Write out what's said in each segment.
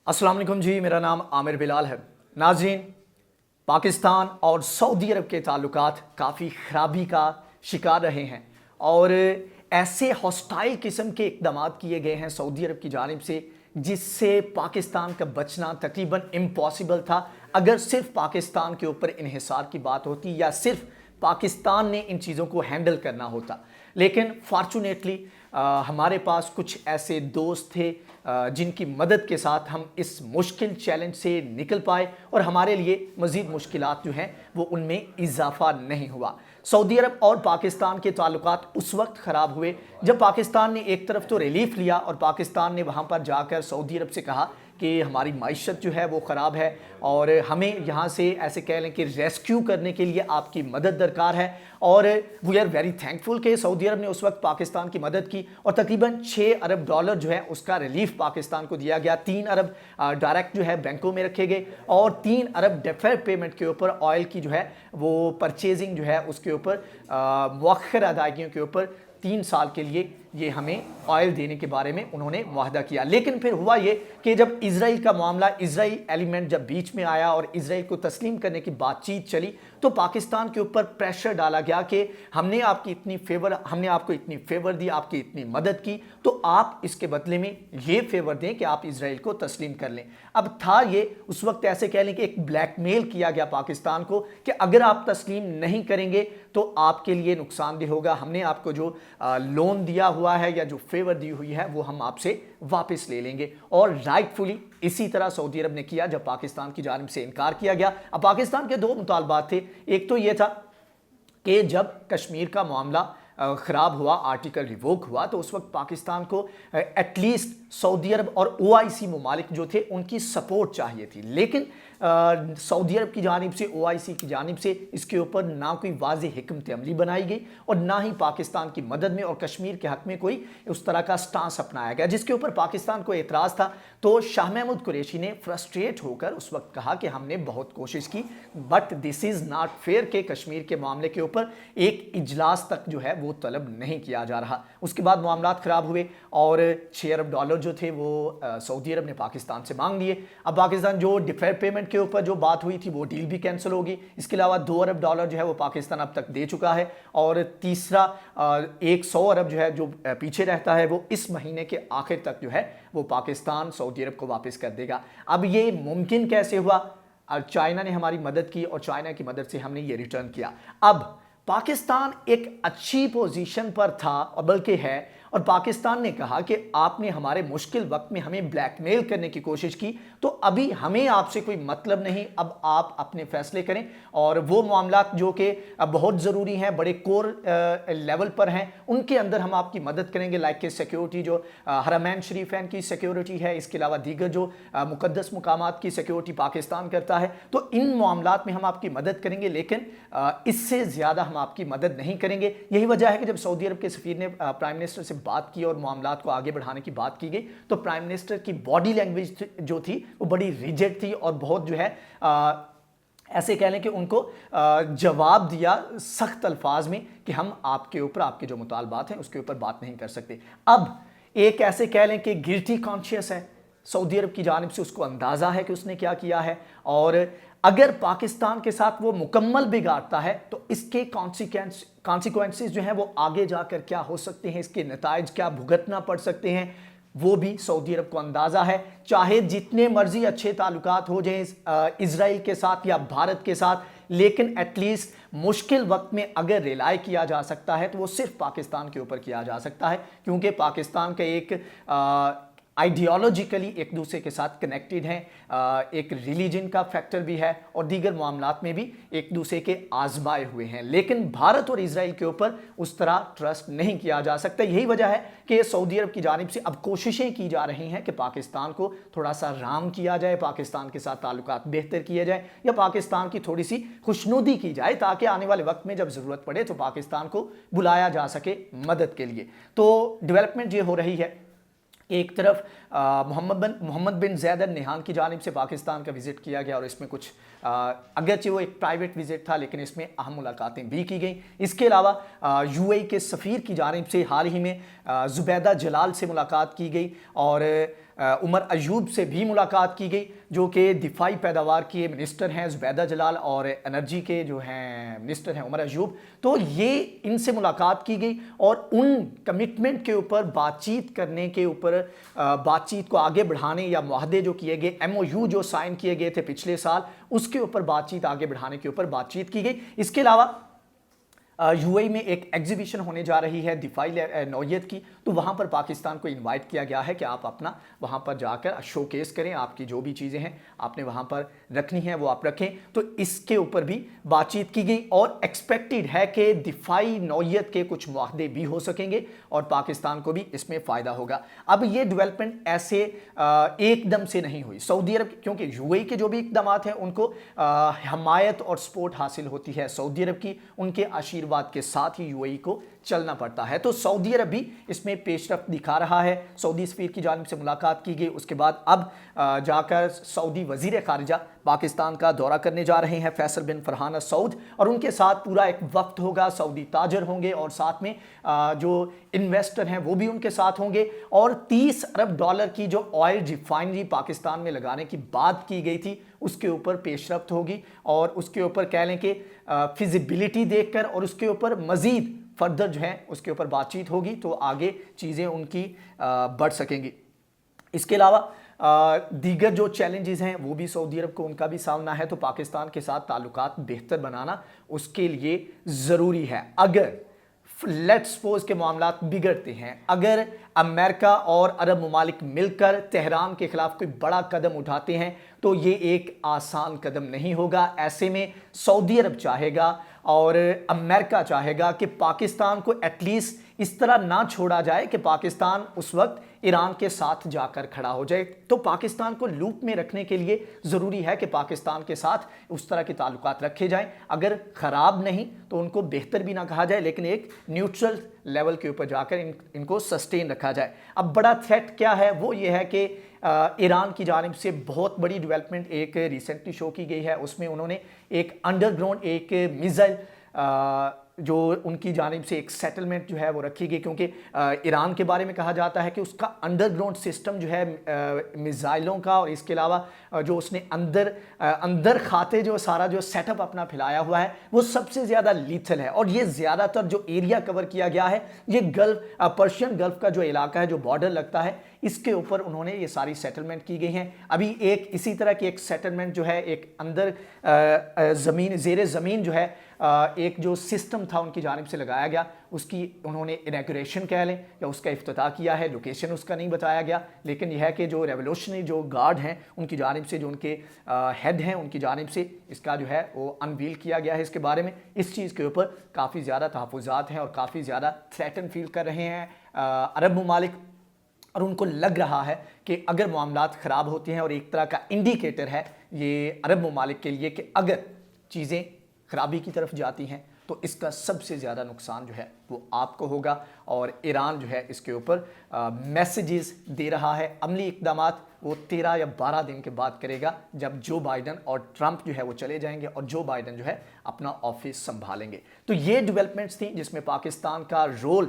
अस्सलाम वालेकुम जी, मेरा नाम आमिर बिलाल है। नाज़रीन, पाकिस्तान और सऊदी अरब के ताल्लुकात काफ़ी ख़राबी का शिकार रहे हैं और ऐसे हॉस्टाइल किस्म के इक़दाम किए गए हैं सऊदी अरब की जानिब से जिससे पाकिस्तान का बचना तकरीबन इम्पॉसिबल था। अगर सिर्फ पाकिस्तान के ऊपर इन्हिसार की बात होती या सिर्फ पाकिस्तान ने इन चीज़ों को हैंडल करना होता, लेकिन फॉर्चुनेटली हमारे पास कुछ ऐसे दोस्त थे जिनकी मदद के साथ हम इस मुश्किल चैलेंज से निकल पाए और हमारे लिए मज़ीद मुश्किलात जो हैं वो उनमें इजाफा नहीं हुआ। सऊदी अरब और पाकिस्तान के ताल्लुकात उस वक्त ख़राब हुए जब पाकिस्तान ने एक तरफ तो रिलीफ लिया और पाकिस्तान ने वहाँ पर जाकर सऊदी अरब से कहा कि हमारी माइशत जो है वो ख़राब है और हमें यहाँ से ऐसे कह लें कि रेस्क्यू करने के लिए आपकी मदद दरकार है। और वी आर वेरी थैंकफुल कि सऊदी अरब ने उस वक्त पाकिस्तान की मदद की और तकरीबन 6 अरब डॉलर जो है उसका रिलीफ पाकिस्तान को दिया गया। 3 अरब डायरेक्ट जो है बैंकों में रखे गए और 3 अरब डेफर्ड पेमेंट के ऊपर ऑयल की जो है वो परचेजिंग जो है उसके ऊपर मुअख्खर अदायगियों के ऊपर 3 साल के लिए ये हमें ऑयल देने के बारे में उन्होंने मुआहदा किया। लेकिन फिर हुआ ये कि जब इजराइल का मामला, इजराइल एलिमेंट जब बीच में आया और इजराइल को तस्लीम करने की बातचीत चली तो पाकिस्तान के ऊपर प्रेशर डाला गया कि हमने आपको इतनी फेवर दी, आपकी इतनी मदद की, तो आप इसके बदले में ये फेवर दें कि आप इजराइल को तस्लीम कर लें। अब था ये उस वक्त ऐसे कह लें कि एक ब्लैकमेल किया गया पाकिस्तान को कि अगर आप तस्लीम नहीं करेंगे तो आपके लिए नुकसानदेह होगा। हमने आपको जो लोन दिया हुआ है या जो फेवर दी हुई है वो हम आपसे वापस ले लेंगे। और राइटफुली इसी तरह सऊदी अरब ने किया जब पाकिस्तान की जानिब से इनकार किया गया। अब पाकिस्तान के 2 मुतालबात थे। एक तो ये था कि जब कश्मीर का मामला ख़राब हुआ, आर्टिकल रिवोक हुआ, तो उस वक्त पाकिस्तान को एटलीस्ट सऊदी अरब और ओआईसी ममालिक जो थे उनकी सपोर्ट चाहिए थी। लेकिन सऊदी अरब की जानिब से, ओआईसी की जानिब से इसके ऊपर ना कोई वाज़ेह हिकमत अमली बनाई गई और ना ही पाकिस्तान की मदद में और कश्मीर के हक़ में कोई उस तरह का स्टांस अपनाया गया जिसके ऊपर पाकिस्तान को एतराज़ था। तो शाह महमूद कुरैशी ने फ्रस्ट्रेट होकर उस वक्त कहा कि हमने बहुत कोशिश की but this is not fair कि कश्मीर के मामले के ऊपर एक इजलास तक जो है वो तलब नहीं किया जा रहा। उसके बाद मामलात ख़राब हुए और 6 अरब डॉलर जो थे वो सऊदी अरब ने पाकिस्तान से मांग लिए। अब पाकिस्तान जो डिफर्ड पेमेंट के ऊपर जो बात हुई थी वो डील भी कैंसिल होगी। इसके अलावा 2 अरब डॉलर जो है वो पाकिस्तान अब तक दे चुका है और तीसरा 100 अरब जो है जो पीछे रहता है वो इस महीने के आखिर तक जो है वो पाकिस्तान सऊदी अरब को वापस कर देगा। अब ये मुमकिन कैसे हुआ? चाइना ने हमारी मदद की और चाइना की मदद से हमने ये रिटर्न किया। अब पाकिस्तान एक अच्छी पोजीशन पर था और बल्कि है, और पाकिस्तान ने कहा कि आपने हमारे मुश्किल वक्त में हमें ब्लैकमेल करने की कोशिश की तो अभी हमें आपसे कोई मतलब नहीं, अब आप अपने फैसले करें। और वो मामलात जो कि बहुत ज़रूरी हैं, बड़े कोर लेवल पर हैं, उनके अंदर हम आपकी मदद करेंगे, लाइक के सिक्योरिटी जो हरमैन शरीफैन की सिक्योरिटी है, इसके अलावा दीगर जो मुकद्दस मुकामात की सिक्योरिटी पाकिस्तान करता है, तो इन मामलात में हम आपकी मदद करेंगे लेकिन इससे ज़्यादा हम आपकी मदद नहीं करेंगे। यही वजह है कि जब सऊदी अरब के सफ़ीर ने प्राइम मिनिस्टर से बात की और मामलात को आगे बढ़ाने की बात की गई तो प्राइम मिनिस्टर की बॉडी लैंग्वेज जो थी वो बड़ी रिजिड थी और बहुत जो है ऐसे कह लें कि उनको जवाब दिया सख्त अल्फाज में कि हम आपके ऊपर, आपके जो मुतालबात हैं उसके ऊपर बात नहीं कर सकते। अब एक ऐसे कह लें कि गिल्टी कॉन्शियस है सऊदी अरब की जानिब से, उसको अंदाज़ा है कि उसने क्या किया है और अगर पाकिस्तान के साथ वो मुकम्मल बिगाड़ता है तो इसके कॉन्सिक्वेंसेस जो हैं वो आगे जाकर क्या हो सकते हैं, इसके नताइज क्या भुगतना पड़ सकते हैं, वो भी सऊदी अरब को अंदाज़ा है। चाहे जितने मर्जी अच्छे ताल्लुकात हो जाएं इजराइल के साथ या भारत के साथ, लेकिन एटलीस्ट मुश्किल वक्त में अगर रिलाय किया जा सकता है तो वो सिर्फ पाकिस्तान के ऊपर किया जा सकता है, क्योंकि पाकिस्तान का एक आइडियोलॉजिकली एक दूसरे के साथ कनेक्टेड हैं, एक रिलीजन का फैक्टर भी है और दीगर मामलात में भी एक दूसरे के आजमाए हुए हैं। लेकिन भारत और इजराइल के ऊपर उस तरह ट्रस्ट नहीं किया जा सकता। यही वजह है कि सऊदी अरब की जानिब से अब कोशिशें की जा रही हैं कि पाकिस्तान को थोड़ा सा राम किया जाए, पाकिस्तान के साथ ताल्लुकात बेहतर किए जाए या पाकिस्तान की थोड़ी सी खुशनुदी की जाए ताकि आने वाले वक्त में जब ज़रूरत पड़े तो पाकिस्तान को बुलाया जा सके मदद के लिए। तो डेवलपमेंट ये हो रही है, एक तरफ मोहम्मद बिन ज़ैद अल नहयान की जानिब से पाकिस्तान का विज़िट किया गया और इसमें कुछ अगरचे वो एक प्राइवेट विज़िट था लेकिन इसमें अहम मुलाकातें भी की गई। इसके अलावा यूएई के सफ़ीर की जानिब से हाल ही में ज़ुबैदा जलाल से मुलाकात की गई और عمر ایوب سے بھی ملاقات کی گئی جو کہ دفاعی پیداوار کے منسٹر ہیں زبیدہ جلال اور انرجی کے جو ہیں منسٹر ہیں عمر ایوب. تو یہ ان سے ملاقات کی گئی اور ان کمٹمنٹ کے اوپر بات چیت کرنے کے اوپر بات چیت کو آگے بڑھانے یا معاہدے جو کیے گئے MOU جو سائن کیے گئے تھے پچھلے سال اس کے اوپر بات چیت آگے بڑھانے کے اوپر بات چیت کی گئی. اس کے علاوہ UAE میں ایک ایگزیبیشن ہونے جا رہی ہے دفاعی نوعیت کی, تو وہاں پر پاکستان کو انوائٹ کیا گیا ہے کہ آپ اپنا وہاں پر جا کر شو کیس کریں, آپ کی جو بھی چیزیں ہیں آپ نے وہاں پر رکھنی ہیں وہ آپ رکھیں. تو اس کے اوپر بھی بات چیت کی گئی اور ایکسپیکٹڈ ہے کہ دفاعی نوعیت کے کچھ معاہدے بھی ہو سکیں گے اور پاکستان کو بھی اس میں فائدہ ہوگا. اب یہ ڈیولپمنٹ ایسے ایک دم سے نہیں ہوئی. سعودی عرب کیونکہ UAE کے جو بھی اقدامات ہیں ان کو حمایت اور سپورٹ حاصل ہوتی ہے سعودی عرب کی, ان کے آشیرواد کے ساتھ ہی UAE کو چلنا پڑتا ہے. تو سعودی عرب بھی اس میں پیش رفت دکھا رہا ہے. سعودی سفیر کی جانب سے ملاقات کی گئی, اس کے بعد اب جا کر سعودی وزیر خارجہ پاکستان کا دورہ کرنے جا رہے ہیں فیصل بن فرحان سعود, اور ان کے ساتھ پورا ایک وفد ہوگا, سعودی تاجر ہوں گے اور ساتھ میں جو انویسٹر ہیں وہ بھی ان کے ساتھ ہوں گے. اور $30 ارب کی جو آئل ریفائنری پاکستان میں لگانے کی بات کی گئی تھی اس کے اوپر پیش رفت ہوگی اور اس کے اوپر کہہ لیں کہ فیزیبلٹی دیکھ کر اور اس کے اوپر مزید فردر جو ہے اس کے اوپر بات چیت ہوگی تو آگے چیزیں ان کی بڑھ سکیں گی. اس کے علاوہ دیگر جو چیلنجز ہیں وہ بھی سعودی عرب کو ان کا بھی سامنا ہے. تو پاکستان کے ساتھ تعلقات بہتر بنانا اس کے لیے ضروری ہے. اگر لیٹس سپوز کے معاملات بگڑتے ہیں, اگر امریکہ اور عرب ممالک مل کر تہران کے خلاف کوئی بڑا قدم اٹھاتے ہیں تو یہ ایک آسان قدم نہیں ہوگا. ایسے میں سعودی عرب چاہے گا اور امریکہ چاہے گا کہ پاکستان کو ایٹ لیسٹ اس طرح نہ چھوڑا جائے کہ پاکستان اس وقت ایران کے ساتھ جا کر کھڑا ہو جائے. تو پاکستان کو لوپ میں رکھنے کے لیے ضروری ہے کہ پاکستان کے ساتھ اس طرح کے تعلقات رکھے جائیں. اگر خراب نہیں تو ان کو بہتر بھی نہ کہا جائے لیکن ایک نیوٹرل لیول کے اوپر جا کر ان کو سسٹین رکھا جائے. اب بڑا تھریٹ کیا ہے وہ یہ ہے کہ ایران کی جانب سے بہت بڑی ڈیولپمنٹ ایک ریسنٹلی شو کی گئی ہے. اس میں انہوں نے ایک انڈر گراؤنڈ ایک میزائل جو ان کی جانب سے ایک سیٹلمنٹ جو ہے وہ رکھی گئی, کیونکہ ایران کے بارے میں کہا جاتا ہے کہ اس کا انڈر گراؤنڈ سسٹم جو ہے میزائلوں کا, اور اس کے علاوہ جو اس نے اندر کھاتے جو سارا جو سیٹ اپ اپنا پھیلایا ہوا ہے وہ سب سے زیادہ لیتھل ہے. اور یہ زیادہ تر جو ایریا کور کیا گیا ہے یہ پرشین گلف کا جو علاقہ ہے جو بارڈر لگتا ہے اس کے اوپر انہوں نے یہ ساری سیٹلمنٹ کی گئی ہیں. ابھی ایک اسی طرح کی ایک سیٹلمنٹ جو ہے ایک اندر زمین زیر زمین جو ہے ایک جو سسٹم تھا ان کی جانب سے لگایا گیا, اس کی انہوں نے انیگوریشن کہہ لیں یا اس کا افتتاح کیا ہے. لوکیشن اس کا نہیں بتایا گیا لیکن یہ ہے کہ جو ریولوشنری جو گارڈ ہیں ان کی جانب سے جو ان کے ہیڈ ہیں ان کی جانب سے اس کا جو ہے وہ انویل کیا گیا ہے. اس کے بارے میں اس چیز کے اوپر کافی زیادہ تحفظات ہیں اور کافی زیادہ تھریٹن فیل کر رہے ہیں عرب ممالک, اور ان کو لگ رہا ہے کہ اگر معاملات خراب ہوتی ہیں اور ایک طرح کا انڈیکیٹر ہے یہ عرب ممالک کے لیے کہ اگر چیزیں خرابی کی طرف جاتی ہیں تو اس کا سب سے زیادہ نقصان جو ہے وہ آپ کو ہوگا. اور ایران جو ہے اس کے اوپر میسیجز دے رہا ہے. عملی اقدامات وہ 13 یا 12 دن کے بعد کرے گا جب جو بائیڈن اور ٹرمپ جو ہے وہ چلے جائیں گے اور جو بائیڈن جو ہے اپنا آفس سنبھالیں گے. تو یہ ڈیولپمنٹس تھیں جس میں پاکستان کا رول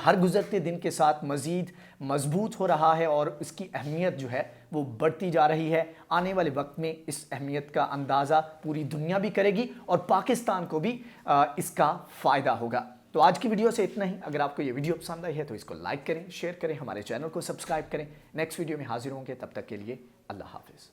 ہر گزرتے دن کے ساتھ مزید مضبوط ہو رہا ہے اور اس کی اہمیت جو ہے وہ بڑھتی جا رہی ہے. آنے والے وقت میں اس اہمیت کا اندازہ پوری دنیا بھی کرے گی اور پاکستان کو بھی اس کا فائدہ ہوگا. تو آج کی ویڈیو سے اتنا ہی. اگر آپ کو یہ ویڈیو پسند آئی ہے تو اس کو لائک کریں, شیئر کریں, ہمارے چینل کو سبسکرائب کریں. نیکسٹ ویڈیو میں حاضر ہوں گے, تب تک کے لیے اللہ حافظ.